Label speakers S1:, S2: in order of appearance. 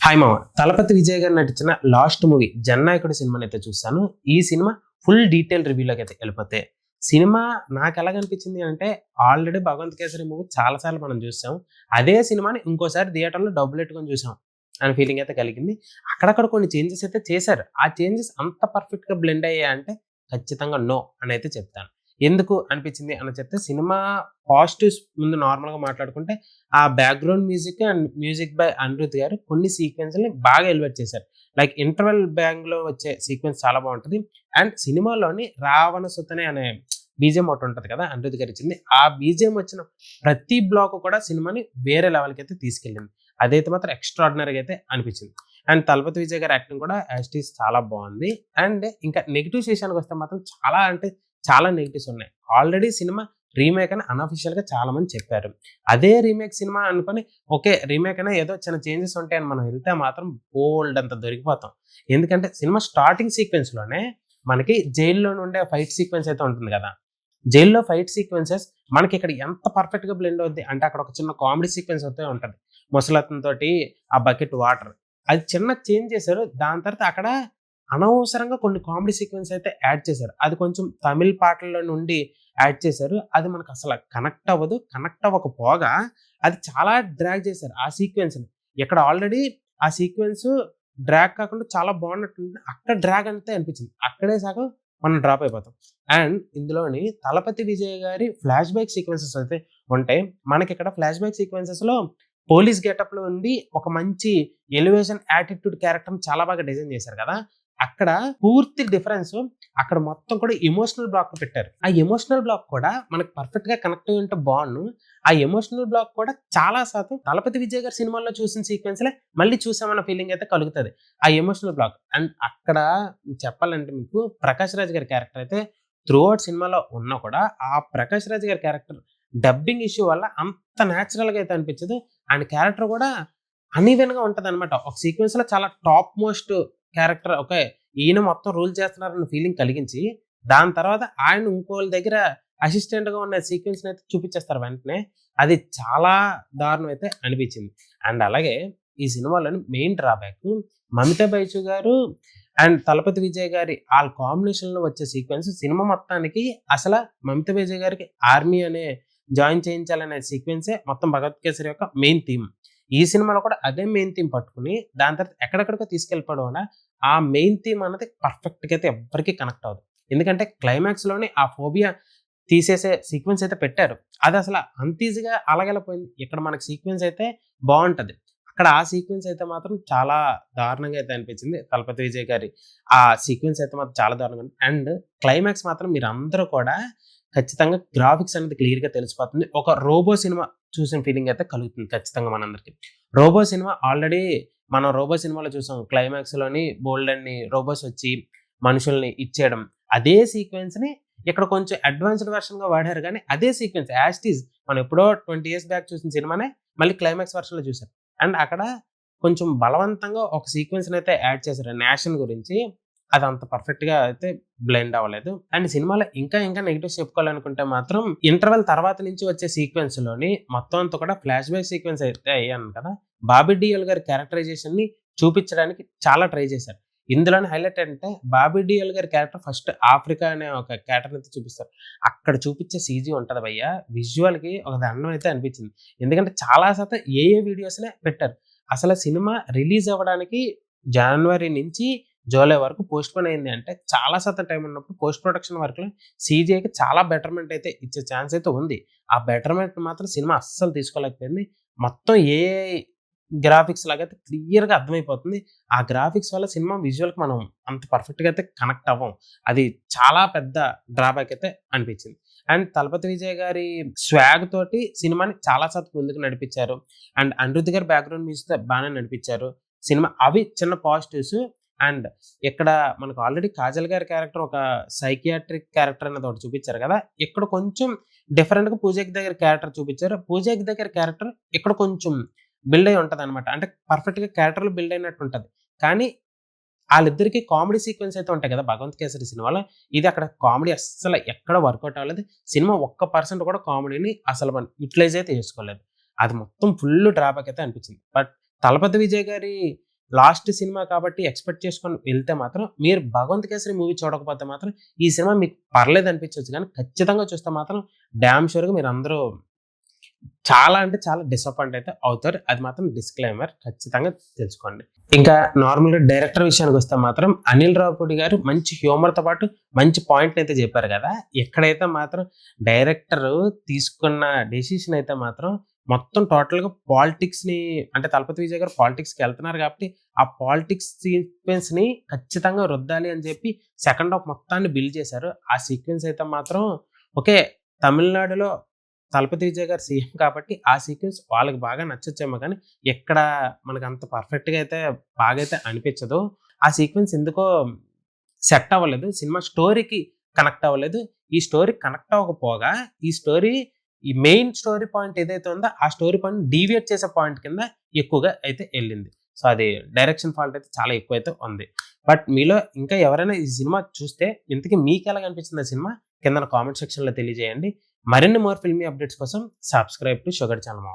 S1: Hi మామ. తలపతి విజయ్ గారు నటించిన లాస్ట్ మూవీ జననాయకుడు సినిమాని అయితే చూసాను. ఈ సినిమా ఫుల్ డీటెయిల్ రివ్యూలోకి అయితే వెళ్ళిపోతే సినిమా నాకు ఎలాగనిపించింది అంటే ఆల్రెడీ భగవంత్ కేసరి మూవీ చాలా సార్లు మనం చూసాం. అదే సినిమాని ఇంకోసారి థియేటర్లో డబ్బులు పెట్టుకొని చూసాం అనే ఫీలింగ్ అయితే కలిగింది. అక్కడక్కడ కొన్ని చేంజెస్ అయితే చేశారు. ఆ చేంజెస్ అంత పర్ఫెక్ట్ గా బ్లెండ్ అయ్యాయి అంటే ఖచ్చితంగా నో అని అయితే చెప్తాను. ఎందుకు అనిపించింది అని చెప్తే సినిమా పాజిటివ్స్ ముందు నార్మల్గా మాట్లాడుకుంటే ఆ background music and music by Anirudh గారు కొన్ని సీక్వెన్స్‌ని బాగా ఎలివేట్ చేశారు. లైక్ ఇంటర్వెల్ బ్యాంగ్‌లో వచ్చే సీక్వెన్స్ చాలా బావుంటది. అండ్ సినిమాలోని 'రావణ సుతనే' అనే బీజీఎం ఒకటి ఉంటది కదా! అనిరుద్ గారు ఇచ్చింది. ఆ బీజీఎం వచ్చిన ప్రతి బ్లాక్ కూడా సినిమాని వేరే లెవెల్‌కి అయితే తీసుకెళ్ళింది. అదైతే మాత్రం ఎక్స్ట్రార్డినరీగా అయితే అనిపించింది. అండ్ తలపతి విజయ్ గారి యాక్టింగ్ కూడా యాజ్ ఇట్ ఈజ్ చాలా బావుంది. అండ్ ఇంకా నెగెటివ్స్ విషయానికి వస్తే మాత్రం చాలా అంటే చాలా నెగెటివ్స్ ఉన్నాయి. ఆల్రెడీ సినిమా రీమేక్ అని అన్‌అఫీషియల్‌గా చాలా మంది చెప్పారు. అదే రీమేక్ సినిమా అనుకోని ఓకే. రీమేక్ అయినా ఏదో చిన్న చేంజెస్ ఉంటాయని మనం వెళ్తే మాత్రం బోలెడంత దొరికిపోతాం. ఎందుకంటే సినిమా స్టార్టింగ్ సీక్వెన్స్‌లోనే మనకి జైల్‌లో నుండే ఫైట్ సీక్వెన్స్ అయితే ఉంటుంది కదా! జైల్‌లో ఫైట్ సీక్వెన్సెస్ మనకి ఇక్కడ ఎంత పర్ఫెక్ట్‌గా బ్లెండ్ అవుద్ది అంటే అక్కడ ఒక చిన్న కామెడీ సీక్వెన్స్ అయితే ఉంటది. ముసలతనితోటి ఆ బకెట్ వాటర్. అది చిన్న చేంజ్ చేశారు. దాని తర్వాత అక్కడ అనవసరంగా కొన్ని కామెడీ సీక్వెన్స్ అయితే యాడ్ చేశారు. అది కొంచెం తమిళ్ పాటల్లో నుండి యాడ్ చేశారు. అది మనకు అసల కనెక్ట్ అవ్వదు. కనెక్ట్ అవ్వకపోగా అది చాలా డ్రాగ్ చేశారు ఆ సీక్వెన్స్‌ని. ఇక్కడ ఆల్రెడీ ఆ సీక్వెన్స్ డ్రాగ్ కాకుండా చాలా బాగున్నట్టుంది. అక్కడ డ్రాగ్ అంతే అనిపించింది. అక్కడే సగం మనం డ్రాప్ అయిపోతాం. అండ్ ఇందులోని తలపతి విజయ్ గారి ఫ్లాష్ బ్యాక్ సీక్వెన్సెస్ అయితే ఉంటాయి. మనకిక్కడ ఫ్లాష్ బ్యాక్ సీక్వెన్సెస్‌లో పోలీస్ గెటప్‌లో ఉండి ఒక మంచి ఎలివేషన్ యాటిట్యూడ్ క్యారెక్టర్‌ని చాలా బాగా డిజైన్ చేశారు కదా! అక్కడ పూర్తి డిఫరెన్స్ అక్కడ మొత్తం కూడా ఎమోషనల్ బ్లాక్ పెట్టారు. ఆ ఎమోషనల్ బ్లాక్ కూడా మనకు పర్ఫెక్ట్‌గా కనెక్ట్ అయ్యి ఉంటే బావున్ను. ఆ ఎమోషనల్ బ్లాక్ కూడా చాలా శాతం తలపతి విజయ్ గారి సినిమాల్లో చూసిన సీక్వెన్స్‌లే మళ్ళీ చూసామన్న ఫీలింగ్ అయితే కలుగుతది. ఆ ఎమోషనల్ బ్లాక్. అండ్ అక్కడ చెప్పాలంటే మీకు ప్రకాష్ రాజ్ గారి క్యారెక్టర్ అయితే త్రూ ఔట్ సినిమాలో ఉన్నా కూడా ఆ ప్రకాష్ రాజ్ గారి క్యారెక్టర్ డబ్బింగ్ ఇష్యూ వల్ల అంత నేచురల్‌గా అయితే అనిపించదు. ఆయన క్యారెక్టర్ కూడా అన్‌ఈవెన్‌గా ఉంటదనమాట. ఒక సీక్వెన్స్‌లో చాలా టాప్ మోస్ట్ క్యారెక్టర్ ఓకే. ఈయన మొత్తం రూల్ చేస్తున్నారన్న ఫీలింగ్ కలిగించి, దాని తర్వాత ఆయన ఇంకోళ్ళ దగ్గర అసిస్టెంట్‌గా ఉన్న సీక్వెన్స్‌నయితే చూపిచ్చేస్తారు వెంటనే. అది చాలా దారుణం అయితే అనిపించింది. అండ్ అలాగే ఈ సినిమాలోని మెయిన్ డ్రాబ్యాక్ మమితా బైజు గారు అండ్ తలపతి విజయ్ గారి ఆళ్ళ కాంబినేషన్‌లో వచ్చే సీక్వెన్స్ సినిమా మొత్తానికి అసల మమితా బైజు గారికి ఆర్మీ అనే జాయిన్ చేయించాలనే సీక్వెన్సే మొత్తం 'భగవత్ కేసరి' యొక్క మెయిన్ థీమ్. ఈ సినిమాలో కూడా అదే మెయిన్ థీమ్ పట్టుకొని దాని తర్వాత ఎక్కడెక్కడికో తీసుకెళ్ళిపోవడం వల్ల ఆ మెయిన్ థీమ్ అన్నది పర్ఫెక్ట్‌గా అయితే ఎవ్వరికీ కనెక్ట్ అవ్వదు. ఎందుకంటే క్లైమాక్స్‌లోనే ఆ ఫోబియా తీసేసే సీక్వెన్స్ అయితే పెట్టారు. అది అసల అంత ఈజీగా అలాగెలా పోయింది? ఇక్కడ మనకి సీక్వెన్స్ అయితే బావుంటది. అక్కడ ఆ సీక్వెన్స్ అయితే మాత్రం చాలా దారుణంగా అయితే అనిపించింది. తలపతి విజయ్ గారి ఆ సీక్వెన్స్ అయితే మాత్రం చాలా దారుణంగా ఉంది. అండ్ క్లైమాక్స్ మాత్రం మీరందరూ కూడా ఖచ్చితంగా గ్రాఫిక్స్ అనేది క్లియర్‌గా తెలిసిపోతుంది. ఒక రోబో సినిమా చూసిన ఫీలింగ్ అయితే కలుగుతుంది ఖచ్చితంగా మనందరికి. రోబో సినిమా ఆల్రెడీ మనం రోబో సినిమాలో చూసాం. క్లైమాక్స్‌లోని బోలెడన్ని రోబోస్ వచ్చి మనుషుల్ని ఇచ్చేయడం. అదే సీక్వెన్స్‌ని ఇక్కడ కొంచెం అడ్వాన్స్‌డ్ వెర్షన్‌గా వాడారు గానీ, అదే సీక్వెన్స్ యాజ్ ఇట్ ఈజ్ మనం ఎప్పుడో 20 ఇయర్స్ బ్యాక్ చూసిన సినిమానే మళ్ళీ క్లైమాక్స్ వెర్షన్‌లో చూసాం. అండ్ అక్కడ కొంచెం బలవంతంగా ఒక సీక్వెన్స్‌నైతే యాడ్ చేశారు నేషన్ గురించి. అదంత పర్ఫెక్ట్‌గా అయితే బ్లెండ్ అవ్వలేదు. అండ్ సినిమాలో ఇంకా నెగెటివ్స్ చెప్పుకోవాలనుకుంటే మాత్రం ఇంటర్వెల్ తర్వాత నుంచి వచ్చే సీక్వెన్స్‌లోని మొత్తం అంతా కూడా ఫ్లాష్ బ్యాక్ సీక్వెన్స్ అయితే అయ్యాను కదా! బాబీ డియోల్ గారి క్యారెక్టరైజేషన్‌ని చూపించడానికి చాలా ట్రై చేశారు. ఇందులోని హైలైట్ ఏంటంటే బాబీ డియోల్ గారి క్యారెక్టర్ ఫస్ట్ ఆఫ్రికా అనే ఒక క్యారెక్టర్‌ని అయితే చూపిస్తారు. అక్కడ చూపించే సీజీ ఉంటది భయ్యా విజువల్‌కి ఒక దండం అయితే అనిపించింది. ఎందుకంటే చాలా శాతం ఏఏ వీడియోస్‌లే పెట్టారు. అసలు సినిమా రిలీజ్ అవ్వడానికి జనవరి నుంచి జూలై వరకు పోస్ట్‌పోన్ అయింది అంటే చాలా శాతం టైం ఉన్నప్పుడు పోస్ట్ ప్రొడక్షన్ వర్క్‌లో సీజీఐకి చాలా బెటర్‌మెంట్ అయితే ఇచ్చే ఛాన్స్ అయితే ఉంది. ఆ బెటర్‌మెంట్ మాత్రం సినిమా అస్సలు తీసుకోలేకపోయింది. మొత్తం ఏఐ గ్రాఫిక్స్ లాగైతే క్లియర్‌గా అర్థమైపోతుంది. ఆ గ్రాఫిక్స్ వల్ల సినిమా విజువల్‌కి మనం అంత పర్ఫెక్ట్‌గా అయితే కనెక్ట్ అవ్వం. అది చాలా పెద్ద డ్రాబ్యాక్ అయితే అనిపించింది. అండ్ తలపతి విజయ్ గారి స్వాగ్ తోటి సినిమాని చాలా శాతం ముందుకు నడిపించారు. అండ్ అనిరుద్ గారి బ్యాక్‌గ్రౌండ్ మ్యూజిక్‌తో బానే నడిపించారు. సినిమా అవి చిన్న పాజిటివ్స్. అండ్ ఇక్కడ మనకు ఆల్రెడీ 'కాజల్' గారి క్యారెక్టర్ ఒక సైకియాట్రిక్ క్యారెక్టర్ అనేది ఒకటి చూపించారు కదా! ఇక్కడ కొంచెం డిఫరెంట్‌గా 'పూజ హెగ్డే' దగ్గర క్యారెక్టర్ చూపించారు. 'పూజ హెగ్డే' దగ్గర క్యారెక్టర్ ఇక్కడ కొంచెం బిల్డ్ అయ్యి ఉంటదనమాట. అంటే పర్ఫెక్ట్‌గా క్యారెక్టర్‌లు బిల్డ్ అయినట్టు ఉంటది. కానీ ఆళ్ళిద్దరికీ కామెడీ సీక్వెన్స్ అయితే ఉంటాయి కదా! 'భగవంత్ కేసరి' సినిమాలో. ఇది అక్కడ కామెడీ అస్సలు ఎక్కడ వర్కౌట్ అవ్వలేదు. సినిమా ఒక్క పర్సెంట్ కూడా కామెడీని అసలు మనం యుటిలైజ్ అయితే చేసుకోలేదు. అది మొత్తం ఫుల్ డ్రాబ్యాక్ అయితే అనిపించింది. బట్ 'తలపతి విజయ్' గారి లాస్ట్ సినిమా కాబట్టి ఎక్స్‌పెక్ట్ చేసుకొని వెళ్తే మాత్రం మీరు 'భగవంత్ కేసరి' మూవీ చూడకపోతే మాత్రం ఈ సినిమా మీకు పర్లేదు అనిపించొచ్చు గానీ ఖచ్చితంగా చూస్తే మాత్రం డామ్ ష్యూర్‌గా మీరందరూ చాలా అంటే చాలా డిసప్పాయింట్ అయితే అవుతారు. అది మాత్రం డిస్క్లైమర్ ఖచ్చితంగా తెలుసుకోండి. ఇంకా నార్మల్‌గా డైరెక్టర్ విషయానికొస్తే మాత్రం అనిల్ రావిపూడి గారు మంచి హ్యూమర్‌తో పాటు మంచి పాయింట్‌నయితే చెప్పారు గదా! ఇక్కడైతే మాత్రం డైరెక్టరు తీసుకున్న డెసిషన్ అయితే మాత్రం మొత్తం టోటల్‌గా పాలిటిక్స్‌ని అంటే 'తలపతి విజయ్' గారు పాలిటిక్స్‌కెళ్తున్నారు కాబట్టి, ఆ పాలిటిక్స్ సీక్వెన్స్‌ని ఖచ్చితంగా రుద్దాలి అని చెప్పి సెకండ్ హాఫ్ మొత్తాన్ని బిల్డ్ చేశారు. ఆ సీక్వెన్స్ అయితే మాత్రం ఓకే. తమిళనాడులో 'తలపతి విజయ్' గారు సీఎం కాబట్టి ఆ సీక్వెన్స్ వాళ్ళకి బాగా నచ్చొచ్చేమో కానీ, ఎక్కడ మనకంత పర్ఫెక్ట్‌గా అయితే బాగైతే అనిపించదు. ఆ సీక్వెన్స్ ఎందుకో సెట్ అవ్వలేదు. సినిమా స్టోరీకి కనెక్ట్ అవ్వలేదు. ఈ స్టోరీ కనెక్ట్ అవ్వకపోగా, ఈ స్టోరీ ఈ మెయిన్ స్టోరీ పాయింట్ ఏదైతే ఉందో, ఆ స్టోరీ పాయింట్ డీవియేట్ చేసే పాయింట్ కింద ఎక్కువగా అయితే ఎళ్ళింది. సో, అది డైరెక్షన్ ఫాల్ట్ అయితే చాలా ఎక్కువైతే ఉంది. బట్ మీలో ఇంకా ఎవరైనా ఈ సినిమా చూస్తే ఇంతకీ మీకెలాగా అనిపించింది ఆ సినిమా? కిందన కామెంట్ సెక్షన్‌లో తెలియజేయండి. మరిన్ని మోర్ ఫిల్మీ అప్డేట్స్ కోసం సబ్స్క్రైబ్ టు షుగర్ ఛానల్.